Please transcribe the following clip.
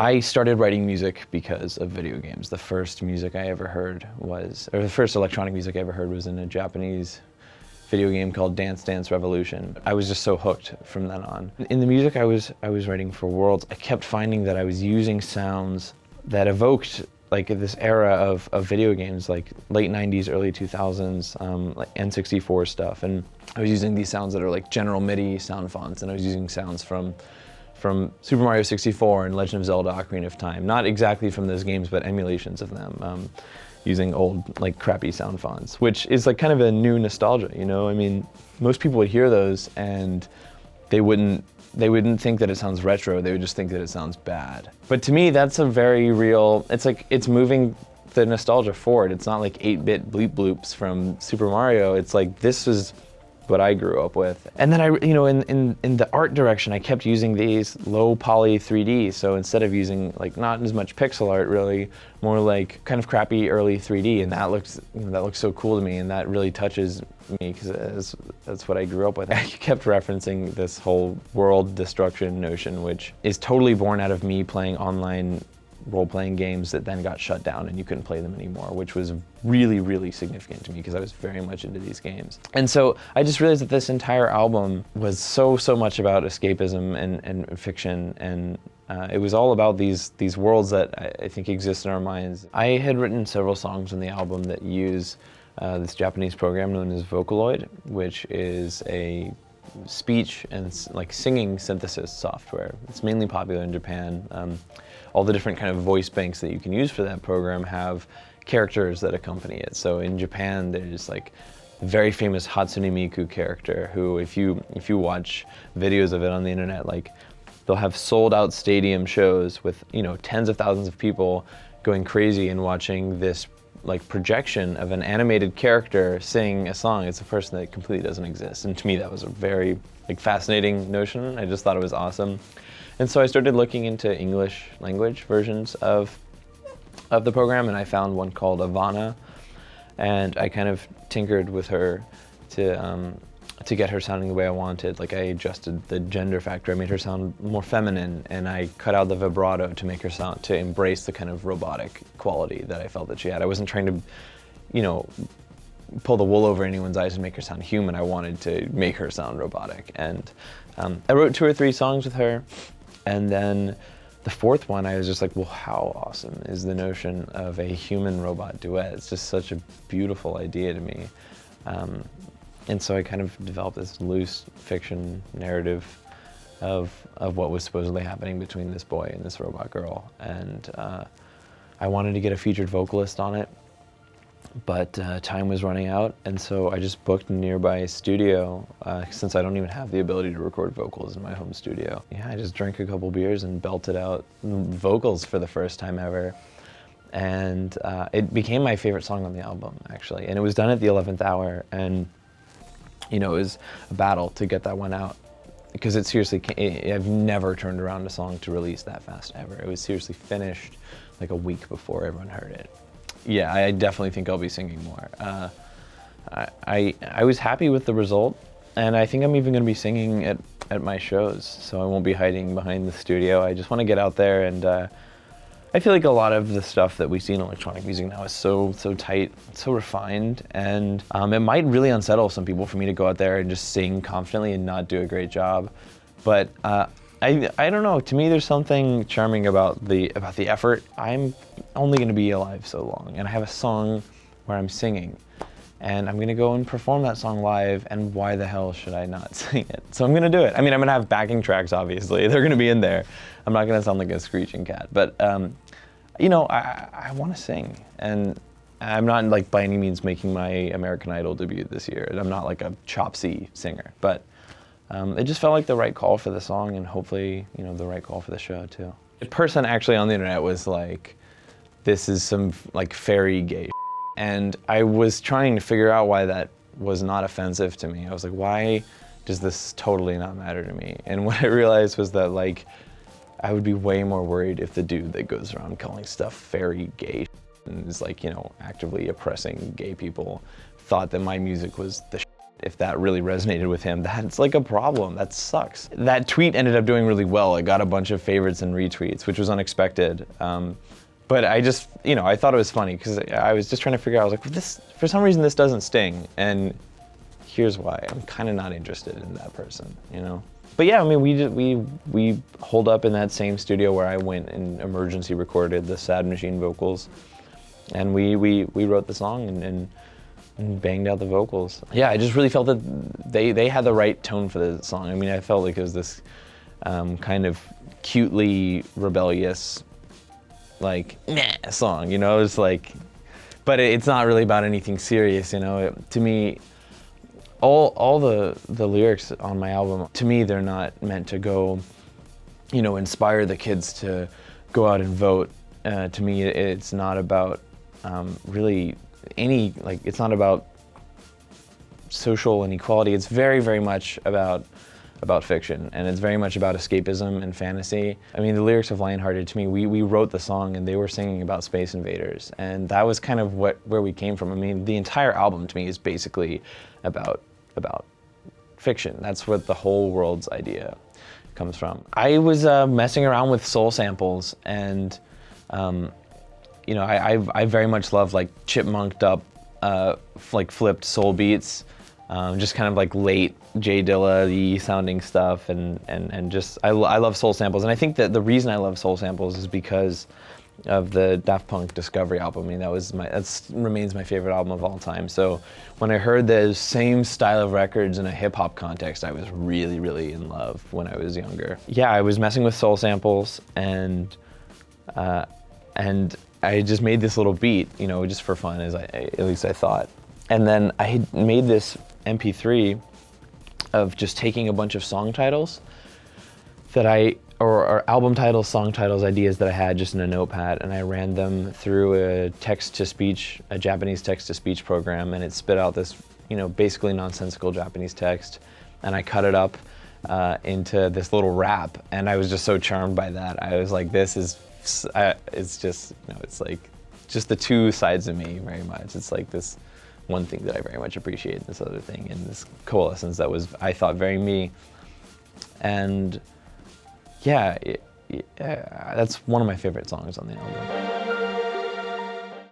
I started writing music because of video games. The first music I ever heard was, or the first electronic music I ever heard was in a Japanese video game called Dance Dance Revolution. I was just so hooked from then on. In the music I was writing for Worlds, I kept finding that I was using sounds that evoked like this era of video games, like late 90s, early 2000s, like N64 stuff. And I was using these sounds that are like General MIDI sound fonts, and I was using sounds from Super Mario 64 and Legend of Zelda Ocarina of Time. Not exactly from those games, but emulations of them, using old, like, crappy sound fonts, which is like kind of a new nostalgia, you know? I mean, most people would hear those and they wouldn't think that it sounds retro, they would just think that it sounds bad. But to me, that's a very real, it's like, it's moving the nostalgia forward. It's not like 8-bit bleep bloops from Super Mario. It's like, this is what I grew up with. And then in the art direction, I kept using these low poly 3D. So instead of using like not as much pixel art, really more like kind of crappy early 3D, and that looks so cool to me, and that really touches me because that's what I grew up with. I kept referencing this whole world destruction notion, which is totally born out of me playing online role-playing games that then got shut down and you couldn't play them anymore, which was really, really significant to me because I was very much into these games. And so I just realized that this entire album was so much about escapism and fiction, and it was all about these worlds that I think exist in our minds. I had written several songs on the album that use this Japanese program known as Vocaloid, which is a speech and like singing synthesis software. It's mainly popular in Japan. All the different kind of voice banks that you can use for that program have characters that accompany it. So in Japan, there's like a very famous Hatsune Miku character who, if you watch videos of it on the internet, like they'll have sold out stadium shows with, you know, tens of thousands of people going crazy and watching this like projection of an animated character sing a song. It's a person that completely doesn't exist. And to me, that was a very like fascinating notion. I just thought it was awesome. And so I started looking into English language versions of the program, and I found one called Ivana, and I kind of tinkered with her to get her sounding the way I wanted. Like, I adjusted the gender factor, I made her sound more feminine, and I cut out the vibrato to make her sound, to embrace the kind of robotic quality that I felt that she had. I wasn't trying to, you know, pull the wool over anyone's eyes and make her sound human. I wanted to make her sound robotic. And I wrote 2 or 3 songs with her. And then the 4th one, I was just like, well, how awesome is the notion of a human-robot duet? It's just such a beautiful idea to me. And so I kind of developed this loose fiction narrative of what was supposedly happening between this boy and this robot girl. And I wanted to get a featured vocalist on it, but time was running out, and so I just booked a nearby studio, since I don't even have the ability to record vocals in my home studio. Yeah, I just drank a couple beers and belted out vocals for the first time ever. And it became my favorite song on the album, actually. And it was done at the 11th hour, and you know, it was a battle to get that one out, because it seriously, I've never turned around a song to release that fast ever. It was seriously finished like a week before everyone heard it. Yeah, I definitely think I'll be singing more. I was happy with the result, and I think I'm even going to be singing at my shows, so I won't be hiding behind the studio. I just want to get out there, and I feel like a lot of the stuff that we see in electronic music now is so tight, so refined, and it might really unsettle some people for me to go out there and just sing confidently and not do a great job. But I don't know, to me there's something charming about the effort. I'm only gonna be alive so long, and I have a song where I'm singing, and I'm gonna go and perform that song live, and why the hell should I not sing it? So I'm gonna do it. I mean, I'm gonna have backing tracks, obviously. They're gonna be in there. I'm not gonna sound like a screeching cat, but you know, I wanna sing, and I'm not like by any means making my American Idol debut this year. I'm not like a chopsy singer, but it just felt like the right call for the song, and hopefully, you know, the right call for the show too. A person actually on the internet was like, this is some like fairy gay shit. And I was trying to figure out why that was not offensive to me. I was like, why does this totally not matter to me? And what I realized was that, like, I would be way more worried if the dude that goes around calling stuff fairy gay and is like, you know, actively oppressing gay people thought that my music was the shit. if that really resonated with him, that's like a problem. That sucks. That tweet ended up doing really well. It got a bunch of favorites and retweets, which was unexpected. But I just, I thought it was funny because I was just trying to figure out, I was like, for some reason this doesn't sting. And here's why. I'm kind of not interested in that person, But yeah, I mean, we holed up in that same studio where I went and emergency recorded the Sad Machine vocals. And we wrote the song and banged out the vocals. Yeah, I just really felt that they had the right tone for the song. I mean, I felt like it was this kind of cutely rebellious, like, meh song, It's like, but it's not really about anything serious, To me, all the lyrics on my album, to me, they're not meant to go, inspire the kids to go out and vote. To me, it's not about really it's not about social inequality. It's very, very much about fiction, and it's very much about escapism and fantasy. I mean, the lyrics of Lionhearted, to me, we wrote the song and they were singing about space invaders, and that was kind of where we came from. I mean, the entire album to me is basically about fiction. That's what the whole world's idea comes from. I was messing around with soul samples, and I very much love like chipmunked up, like flipped soul beats, just kind of like late J Dilla-y sounding stuff, and just I love soul samples, and I think that the reason I love soul samples is because of the Daft Punk Discovery album. I mean, that remains my favorite album of all time. So when I heard the same style of records in a hip hop context, I was really, really in love when I was younger. Yeah, I was messing with soul samples, and I just made this little beat, just for fun, at least I thought. And then I had made this MP3 of just taking a bunch of song titles or album titles, song titles, ideas that I had just in a notepad, and I ran them through a Japanese text-to-speech program, and it spit out this, basically nonsensical Japanese text, and I cut it up into this little rap, and I was just so charmed by that. I was like, it's just, it's like just the two sides of me very much. It's like this one thing that I very much appreciate, and this other thing, and this coalescence that was, I thought, very me. And yeah, that's one of my favorite songs on the album.